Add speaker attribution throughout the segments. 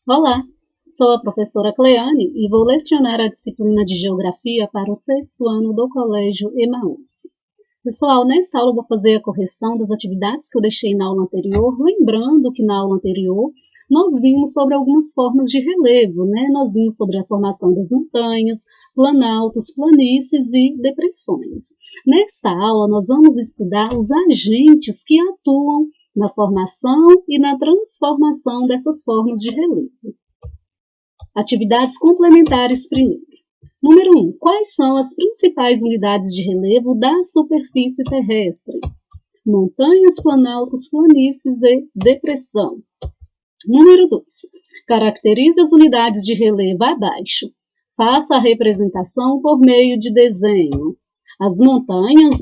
Speaker 1: Olá, sou a professora Cleane e vou lecionar a disciplina de Geografia para o sexto ano do Colégio Emaús. Pessoal, nesta aula eu vou fazer a correção das atividades que eu deixei na aula anterior, lembrando que na aula anterior nós vimos sobre algumas formas de relevo, né? Nós vimos sobre a formação das montanhas, planaltos, planícies e depressões. Nesta aula nós vamos estudar os agentes que atuam na formação e na transformação dessas formas de relevo. Atividades complementares primeiro. Número 1. Quais são as principais unidades de relevo da superfície terrestre? Montanhas, planaltos, planícies e depressão. Número 2. Caracterize as unidades de relevo abaixo. Faça a representação por meio de desenho. As montanhas,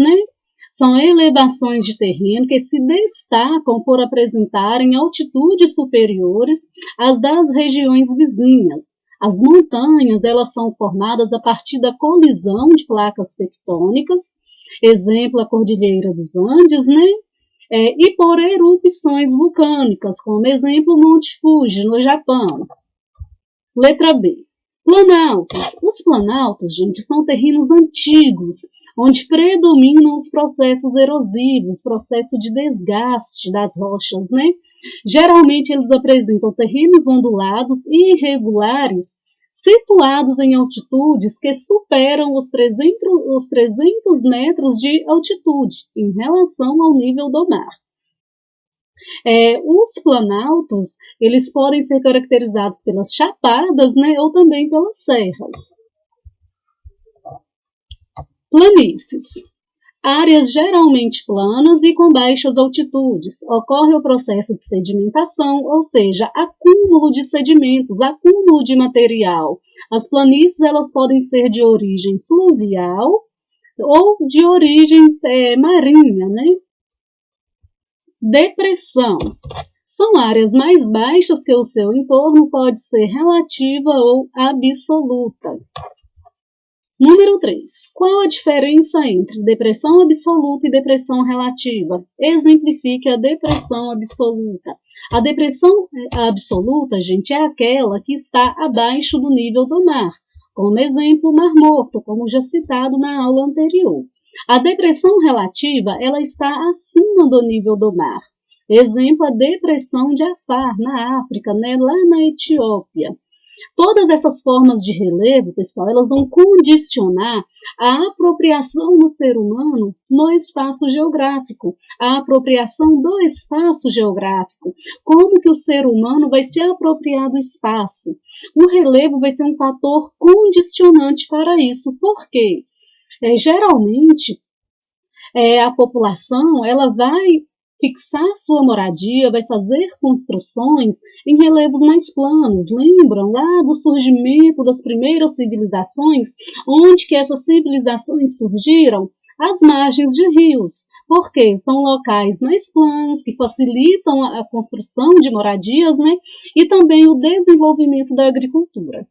Speaker 1: são elevações de terreno que se destacam por apresentarem altitudes superiores às das regiões vizinhas. As montanhas, elas são formadas a partir da colisão de placas tectônicas, exemplo a Cordilheira dos Andes, e por erupções vulcânicas, como exemplo Monte Fuji, no Japão. Letra B. Planaltos. Os planaltos, gente, são terrenos antigos, onde predominam os processos erosivos, processo de desgaste das rochas, Geralmente eles apresentam terrenos ondulados e irregulares, situados em altitudes que superam os 300 metros de altitude em relação ao nível do mar. Os planaltos, eles podem ser caracterizados pelas chapadas, ou também pelas serras. Planícies. Áreas geralmente planas e com baixas altitudes. Ocorre o processo de sedimentação, ou seja, acúmulo de sedimentos, acúmulo de material. As planícies, elas podem ser de origem fluvial ou de origem marinha, Depressão. São áreas mais baixas que o seu entorno pode ser relativa ou absoluta. Número 3. Qual a diferença entre depressão absoluta e depressão relativa? Exemplifique a depressão absoluta. A depressão absoluta, gente, é aquela que está abaixo do nível do mar. Como exemplo, o Mar Morto, como já citado na aula anterior. A depressão relativa, ela está acima do nível do mar. Exemplo, a depressão de Afar, na África, lá na Etiópia. Todas essas formas de relevo, pessoal, elas vão condicionar a apropriação do ser humano no espaço geográfico, a apropriação do espaço geográfico, como que o ser humano vai se apropriar do espaço. O relevo vai ser um fator condicionante para isso. Por quê? Geralmente, a população ela vai fixar sua moradia, vai fazer construções em relevos mais planos. Lembram lá do surgimento das primeiras civilizações? Onde que essas civilizações surgiram? Às margens de rios. Porque são locais mais planos, que facilitam a construção de moradias, e também o desenvolvimento da agricultura.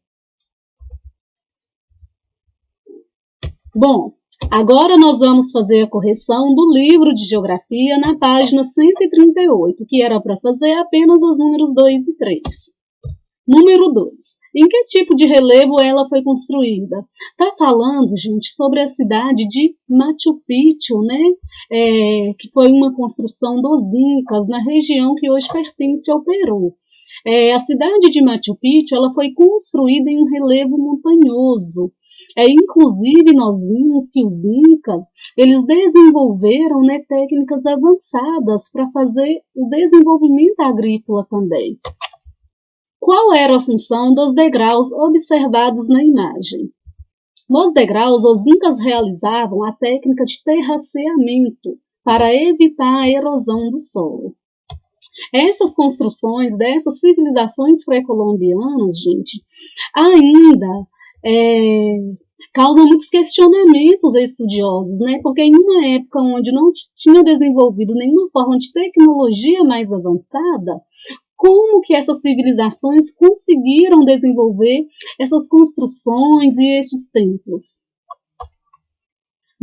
Speaker 1: Bom, agora nós vamos fazer a correção do livro de Geografia na página 138, que era para fazer apenas os números 2 e 3. Número 2. Em que tipo de relevo ela foi construída? Está falando, gente, sobre a cidade de Machu Picchu, que foi uma construção dos Incas, na região que hoje pertence ao Peru. A cidade de Machu Picchu ela foi construída em um relevo montanhoso. Inclusive, nós vimos que os Incas, eles desenvolveram técnicas avançadas para fazer o desenvolvimento agrícola também. Qual era a função dos degraus observados na imagem? Nos degraus, os Incas realizavam a técnica de terraceamento para evitar a erosão do solo. Essas construções dessas civilizações pré-colombianas, gente, ainda causam muitos questionamentos a estudiosos, porque em uma época onde não tinha desenvolvido nenhuma forma de tecnologia mais avançada, como que essas civilizações conseguiram desenvolver essas construções e estes templos?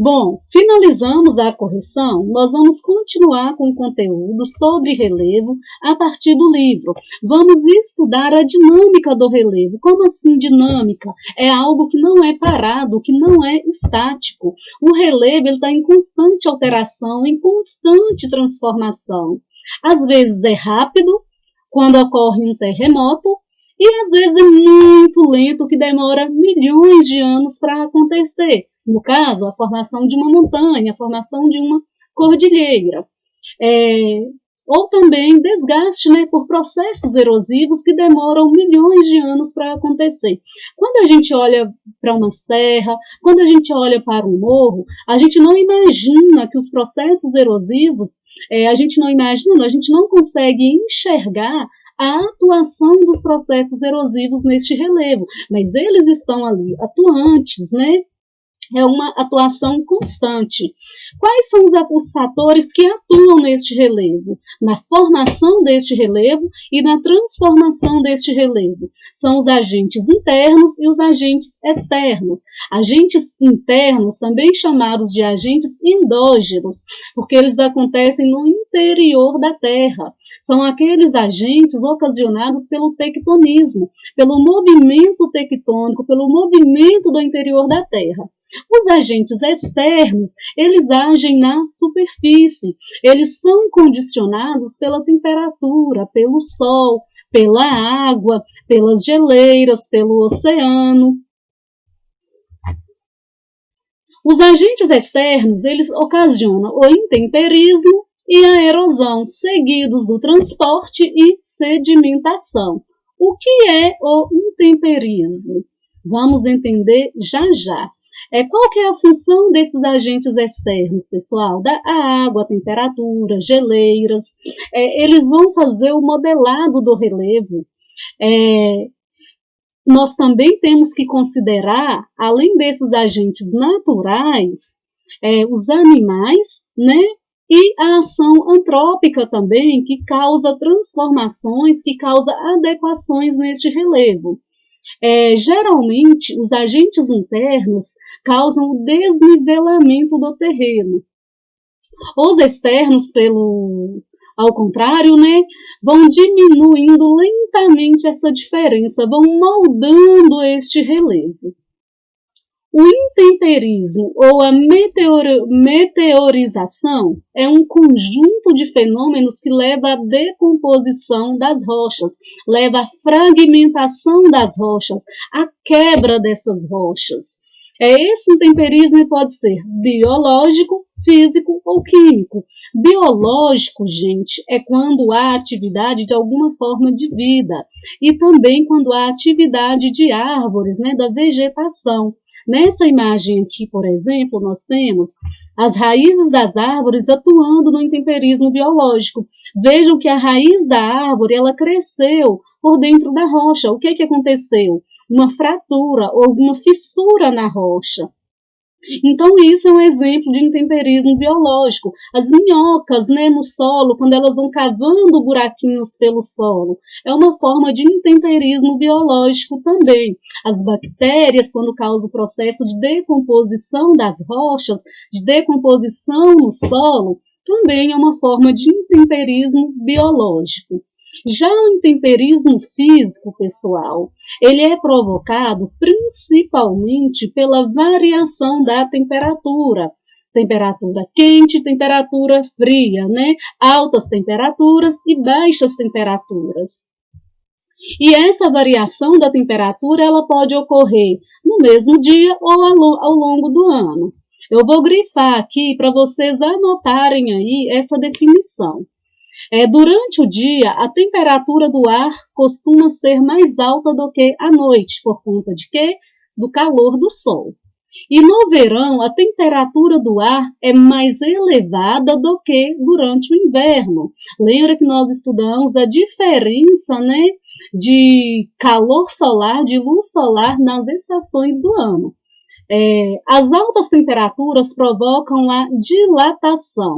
Speaker 1: Bom, finalizamos a correção, nós vamos continuar com o conteúdo sobre relevo a partir do livro. Vamos estudar a dinâmica do relevo. Como assim dinâmica? É algo que não é parado, que não é estático. O relevo está em constante alteração, em constante transformação. Às vezes é rápido, quando ocorre um terremoto, e às vezes é muito lento, que demora milhões de anos para acontecer. No caso, a formação de uma montanha, a formação de uma cordilheira. Ou também desgaste, né, por processos erosivos que demoram milhões de anos para acontecer. Quando a gente olha para uma serra, quando a gente olha para um morro, a gente não imagina que os processos erosivos, a gente não consegue enxergar a atuação dos processos erosivos neste relevo, mas eles estão ali atuantes, né? É uma atuação constante. Quais são os fatores que atuam neste relevo? Na formação deste relevo e na transformação deste relevo. São os agentes internos e os agentes externos. Agentes internos, também chamados de agentes endógenos, porque eles acontecem no interior da Terra. São aqueles agentes ocasionados pelo tectonismo, pelo movimento tectônico, pelo movimento do interior da Terra. Os agentes externos, eles agem na superfície, eles são condicionados pela temperatura, pelo sol, pela água, pelas geleiras, pelo oceano. Os agentes externos, eles ocasionam o intemperismo e a erosão, seguidos do transporte e sedimentação. O que é o intemperismo? Vamos entender já já. Qual que é a função desses agentes externos, pessoal? A água, a temperatura, geleiras, eles vão fazer o modelado do relevo. Nós também temos que considerar, além desses agentes naturais, os animais, né? E a ação antrópica também, que causa transformações, que causa adequações neste relevo. Geralmente, os agentes internos causam o desnivelamento do terreno. Os externos, ao contrário, né, vão diminuindo lentamente essa diferença, vão moldando este relevo. O intemperismo ou a meteorização é um conjunto de fenômenos que leva à decomposição das rochas, leva à fragmentação das rochas, à quebra dessas rochas. Esse intemperismo pode ser biológico, físico ou químico. Biológico, gente, é quando há atividade de alguma forma de vida e também quando há atividade de árvores, né, da vegetação. Nessa imagem aqui, por exemplo, nós temos as raízes das árvores atuando no intemperismo biológico. Vejam que a raiz da árvore, ela cresceu por dentro da rocha. O que aconteceu? Uma fratura ou uma fissura na rocha. Então, isso é um exemplo de intemperismo biológico. As minhocas, né, no solo, quando elas vão cavando buraquinhos pelo solo, é uma forma de intemperismo biológico também. As bactérias, quando causam o processo de decomposição das rochas, de decomposição no solo, também é uma forma de intemperismo biológico. Já o intemperismo físico, pessoal, ele é provocado principalmente pela variação da temperatura. Temperatura quente, temperatura fria, né? Altas temperaturas e baixas temperaturas. E essa variação da temperatura, ela pode ocorrer no mesmo dia ou ao longo do ano. Eu vou grifar aqui para vocês anotarem aí essa definição. Durante o dia, a temperatura do ar costuma ser mais alta do que à noite, por conta de quê? Do calor do sol. E no verão, a temperatura do ar é mais elevada do que durante o inverno. Lembra que nós estudamos a diferença, né, de calor solar, de luz solar nas estações do ano. As altas temperaturas provocam a dilatação.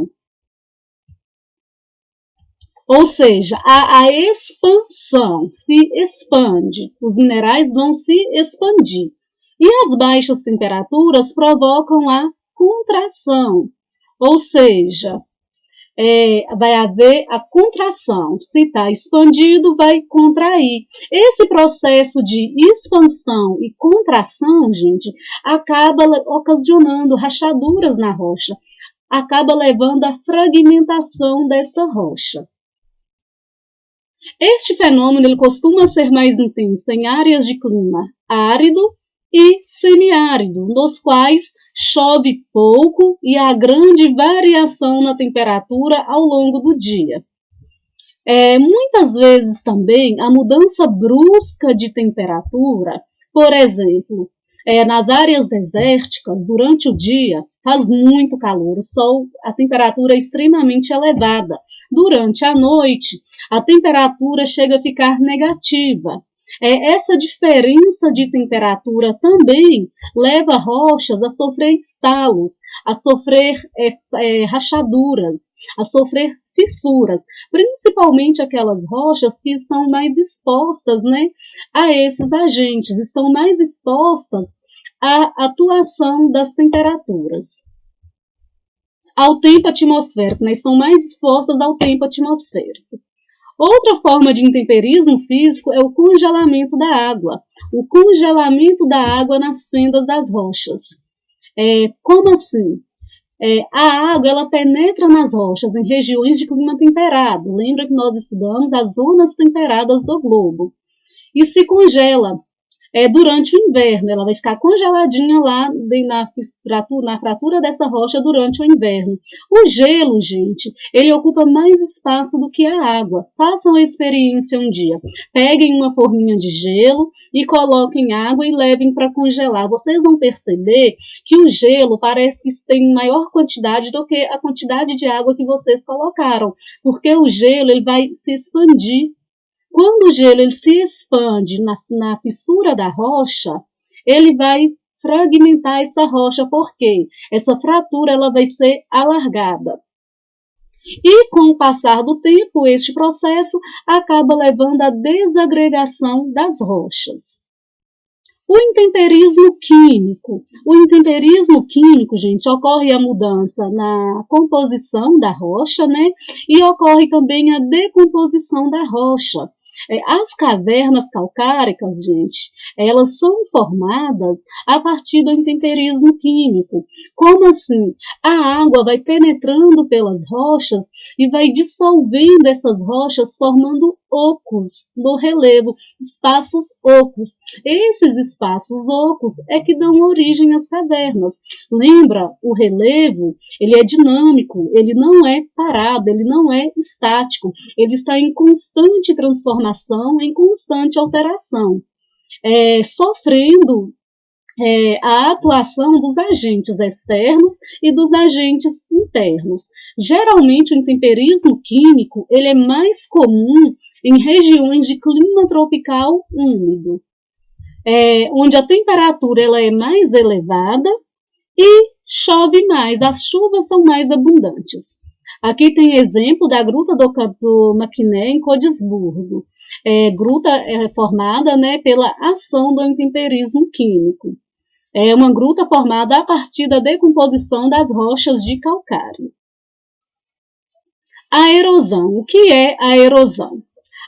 Speaker 1: Ou seja, a expansão se expande, os minerais vão se expandir. E as baixas temperaturas provocam a contração, ou seja, vai haver a contração. Se está expandido, vai contrair. Esse processo de expansão e contração, gente, acaba ocasionando rachaduras na rocha, acaba levando à fragmentação desta rocha. Este fenômeno ele costuma ser mais intenso em áreas de clima árido e semiárido, nos quais chove pouco e há grande variação na temperatura ao longo do dia. Muitas vezes também a mudança brusca de temperatura, por exemplo, nas áreas desérticas, durante o dia, faz muito calor, o sol, a temperatura é extremamente elevada. Durante a noite, a temperatura chega a ficar negativa. Essa diferença de temperatura também leva rochas a sofrer estalos, a sofrer rachaduras, a sofrer fissuras, principalmente aquelas rochas que estão mais expostas, né, a esses agentes, estão mais expostas à atuação das temperaturas, ao tempo atmosférico, né, estão mais expostas ao tempo atmosférico. Outra forma de intemperismo físico é o congelamento da água. O congelamento da água nas fendas das rochas. Como assim? A água ela penetra nas rochas em regiões de clima temperado. Lembra que nós estudamos as zonas temperadas do globo. E se congela durante o inverno. Ela vai ficar congeladinha lá na fratura dessa rocha durante o inverno. O gelo, gente, ele ocupa mais espaço do que a água. Façam a experiência um dia. Peguem uma forminha de gelo e coloquem água e levem para congelar. Vocês vão perceber que o gelo parece que tem maior quantidade do que a quantidade de água que vocês colocaram, porque o gelo ele vai se expandir. Quando o gelo ele se expande na fissura da rocha, ele vai fragmentar essa rocha, porque essa fratura ela vai ser alargada. E com o passar do tempo, este processo acaba levando à desagregação das rochas. O intemperismo químico. O intemperismo químico, gente, ocorre a mudança na composição da rocha, né? E ocorre também a decomposição da rocha. As cavernas calcáricas, gente, elas são formadas a partir do intemperismo químico. Como assim? A água vai penetrando pelas rochas e vai dissolvendo essas rochas, formando ocos no relevo, espaços ocos. Esses espaços ocos é que dão origem às cavernas. Lembra, o relevo, ele é dinâmico, ele não é parado, ele não é estático, ele está em constante transformação, em constante alteração, sofrendo a atuação dos agentes externos e dos agentes internos. Geralmente o intemperismo químico ele é mais comum em regiões de clima tropical úmido, onde a temperatura ela é mais elevada e chove mais, as chuvas são mais abundantes. Aqui tem exemplo da Gruta do Maquiné, em Codesburgo. Gruta formada, né, pela ação do intemperismo químico. É uma gruta formada a partir da decomposição das rochas de calcário. A erosão. O que é a erosão?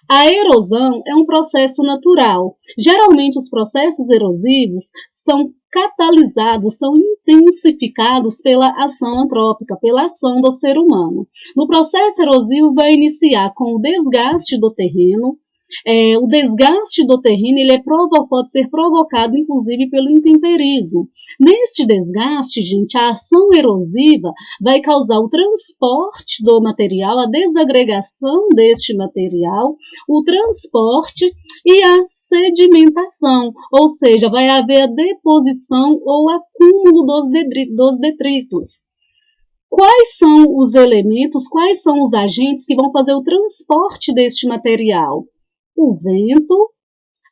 Speaker 1: A erosão é um processo natural. Geralmente os processos erosivos são catalisados, são intensificados pela ação antrópica, pela ação do ser humano. No processo erosivo vai iniciar com o desgaste do terreno. O desgaste do terreno ele pode ser provocado, inclusive, pelo intemperismo. Neste desgaste, gente, a ação erosiva vai causar o transporte do material, a desagregação deste material, o transporte e a sedimentação, ou seja, vai haver a deposição ou acúmulo dos detritos. Quais são os elementos, quais são os agentes que vão fazer o transporte deste material? O vento,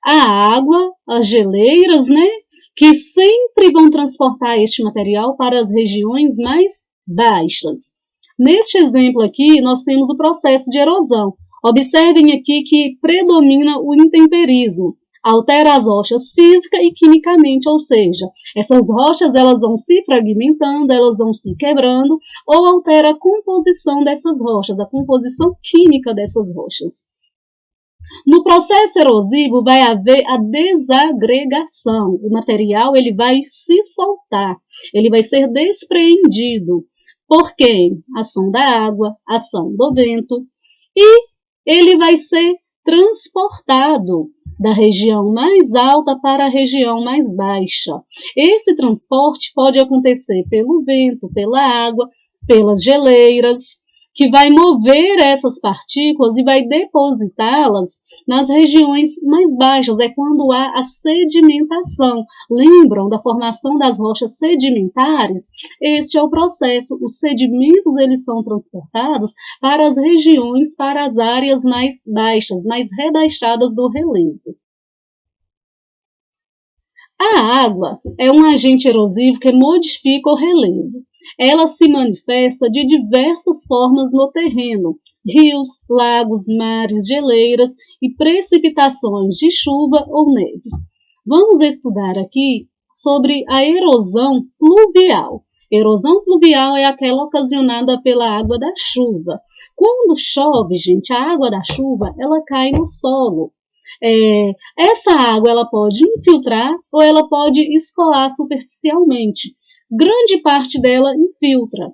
Speaker 1: a água, as geleiras, né, que sempre vão transportar este material para as regiões mais baixas. Neste exemplo aqui, nós temos o processo de erosão. Observem aqui que predomina o intemperismo. Altera as rochas física e quimicamente, ou seja, essas rochas elas vão se fragmentando, elas vão se quebrando, ou altera a composição dessas rochas, a composição química dessas rochas. No processo erosivo vai haver a desagregação. O material ele vai se soltar, ele vai ser despreendido. Por quê? Ação da água, ação do vento, e ele vai ser transportado da região mais alta para a região mais baixa. Esse transporte pode acontecer pelo vento, pela água, pelas geleiras, que vai mover essas partículas e vai depositá-las nas regiões mais baixas. É quando há a sedimentação. Lembram da formação das rochas sedimentares? Este é o processo. Os sedimentos eles são transportados para as regiões, para as áreas mais baixas, mais rebaixadas do relevo. A água é um agente erosivo que modifica o relevo. Ela se manifesta de diversas formas no terreno: rios, lagos, mares, geleiras e precipitações de chuva ou neve. Vamos estudar aqui sobre a erosão pluvial. Erosão pluvial é aquela ocasionada pela água da chuva. Quando chove, gente, a água da chuva ela cai no solo. Essa água ela pode infiltrar ou ela pode escoar superficialmente. Grande parte dela infiltra.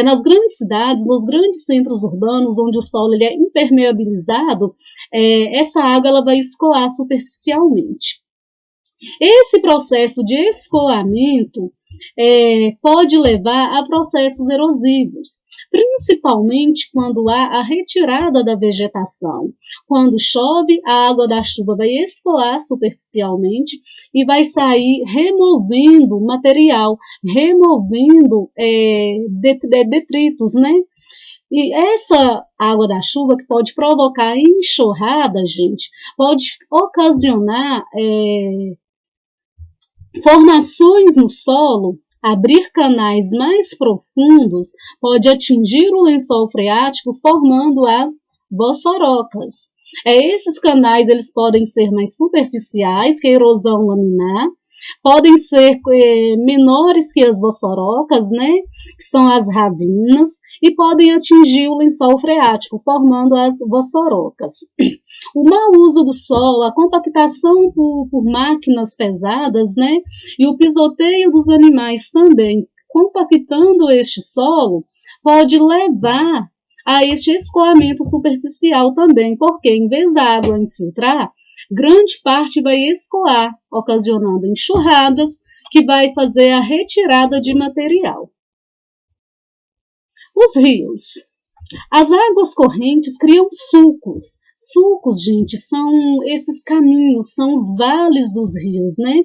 Speaker 1: Nas grandes cidades, nos grandes centros urbanos, onde o solo ele é impermeabilizado, essa água ela vai escoar superficialmente. Esse processo de escoamento pode levar a processos erosivos, principalmente quando há a retirada da vegetação. Quando chove, a água da chuva vai escoar superficialmente e vai sair removendo material, removendo detritos, né? E essa água da chuva que pode provocar enxurrada, gente, pode ocasionar formações no solo, abrir canais mais profundos, pode atingir o lençol freático formando as vossorocas. Esses canais eles podem ser mais superficiais, que a erosão laminar, podem ser menores que as vossorocas, né, que são as ravinas, e podem atingir o lençol freático, formando as vossorocas. O mau uso do solo, a compactação por máquinas pesadas, né, e o pisoteio dos animais também, compactando este solo, pode levar a este escoamento superficial também, porque em vez da água infiltrar, grande parte vai escoar, ocasionando enxurradas, que vai fazer a retirada de material. Os rios. As águas correntes criam sulcos. Sulcos, gente, são esses caminhos, são os vales dos rios, né?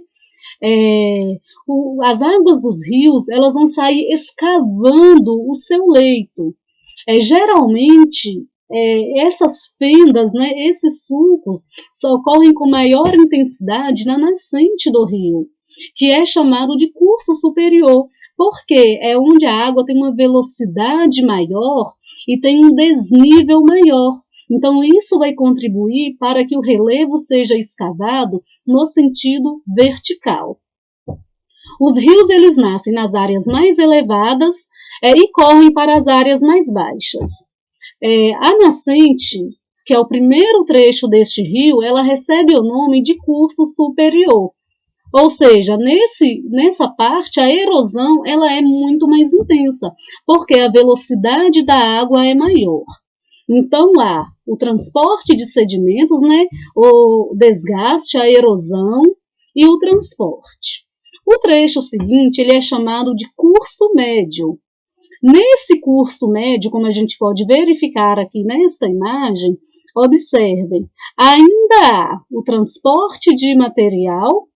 Speaker 1: As águas dos rios, elas vão sair escavando o seu leito. Geralmente, essas fendas, né, esses sulcos, ocorrem com maior intensidade na nascente do rio, que é chamado de curso superior, porque é onde a água tem uma velocidade maior e tem um desnível maior. Então, isso vai contribuir para que o relevo seja escavado no sentido vertical. Os rios eles nascem nas áreas mais elevadas e correm para as áreas mais baixas. A nascente, que é o primeiro trecho deste rio, ela recebe o nome de curso superior. Ou seja, nessa parte, a erosão ela é muito mais intensa, porque a velocidade da água é maior. Então, há o transporte de sedimentos, né, o desgaste, a erosão e o transporte. O trecho seguinte ele é chamado de curso médio. Nesse curso médio, como a gente pode verificar aqui nesta imagem, observem, ainda há o transporte de material,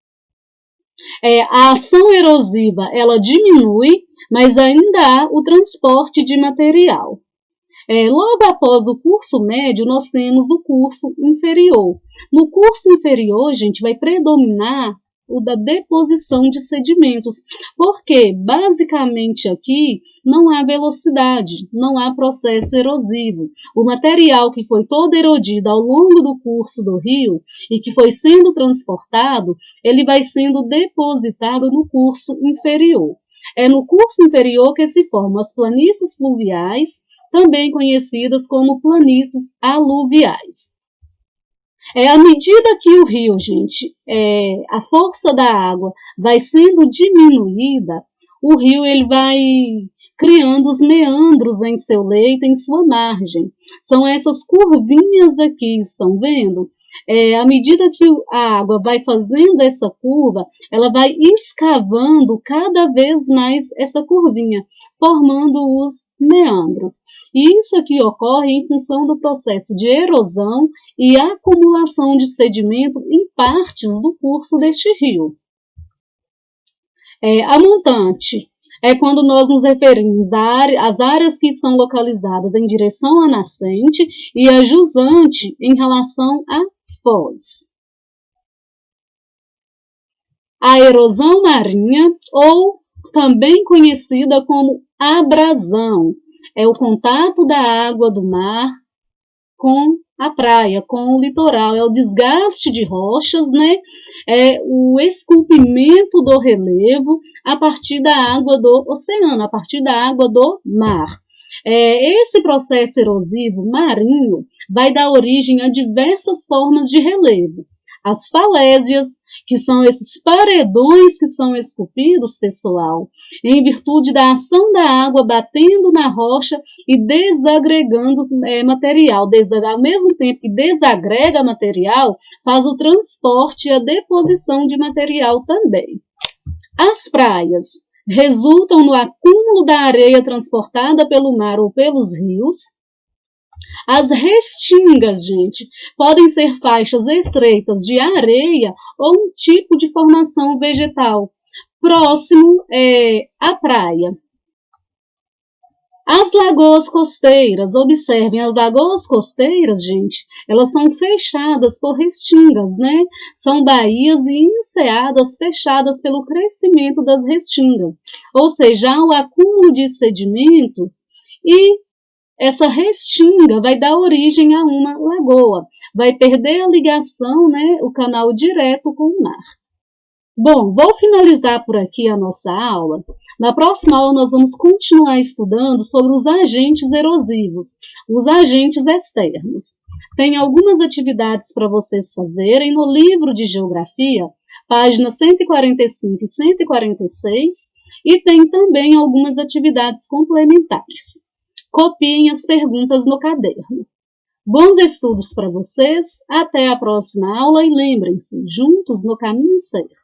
Speaker 1: a ação erosiva ela diminui, mas ainda há o transporte de material. Logo após o curso médio, nós temos o curso inferior. No curso inferior, gente, vai predominar o da deposição de sedimentos, porque basicamente aqui não há velocidade, não há processo erosivo. O material que foi todo erodido ao longo do curso do rio e que foi sendo transportado, ele vai sendo depositado no curso inferior. É no curso inferior que se formam as planícies fluviais, também conhecidas como planícies aluviais. À medida que o rio, gente, a força da água vai sendo diminuída, o rio ele vai criando os meandros em seu leito, em sua margem. São essas curvinhas aqui, estão vendo? À medida que a água vai fazendo essa curva, ela vai escavando cada vez mais essa curvinha, formando os meandros. E isso aqui ocorre em função do processo de erosão e acumulação de sedimento em partes do curso deste rio. A montante é quando nós nos referimos às áreas que são localizadas em direção à nascente e a jusante em relação à foz. A erosão marinha, ou também conhecida como abrasão, é o contato da água do mar com a praia, com o litoral, é o desgaste de rochas, né? É o esculpimento do relevo a partir da água do oceano, a partir da água do mar. Esse processo erosivo marinho vai dar origem a diversas formas de relevo. As falésias, que são esses paredões que são esculpidos, pessoal, em virtude da ação da água batendo na rocha e desagregando material. Ao mesmo tempo que desagrega material, faz o transporte e a deposição de material também. As praias resultam no acúmulo da areia transportada pelo mar ou pelos rios. As restingas, gente, podem ser faixas estreitas de areia ou um tipo de formação vegetal próximo à praia. As lagoas costeiras, observem, as lagoas costeiras, gente, elas são fechadas por restingas, né? São baías e enseadas fechadas pelo crescimento das restingas, ou seja, há o acúmulo de sedimentos e essa restinga vai dar origem a uma lagoa, vai perder a ligação, né, o canal direto com o mar. Bom, vou finalizar por aqui a nossa aula. Na próxima aula nós vamos continuar estudando sobre os agentes erosivos, os agentes externos. Tem algumas atividades para vocês fazerem no livro de Geografia, páginas 145 e 146, e tem também algumas atividades complementares. Copiem as perguntas no caderno. Bons estudos para vocês, até a próxima aula e lembrem-se, juntos no caminho certo.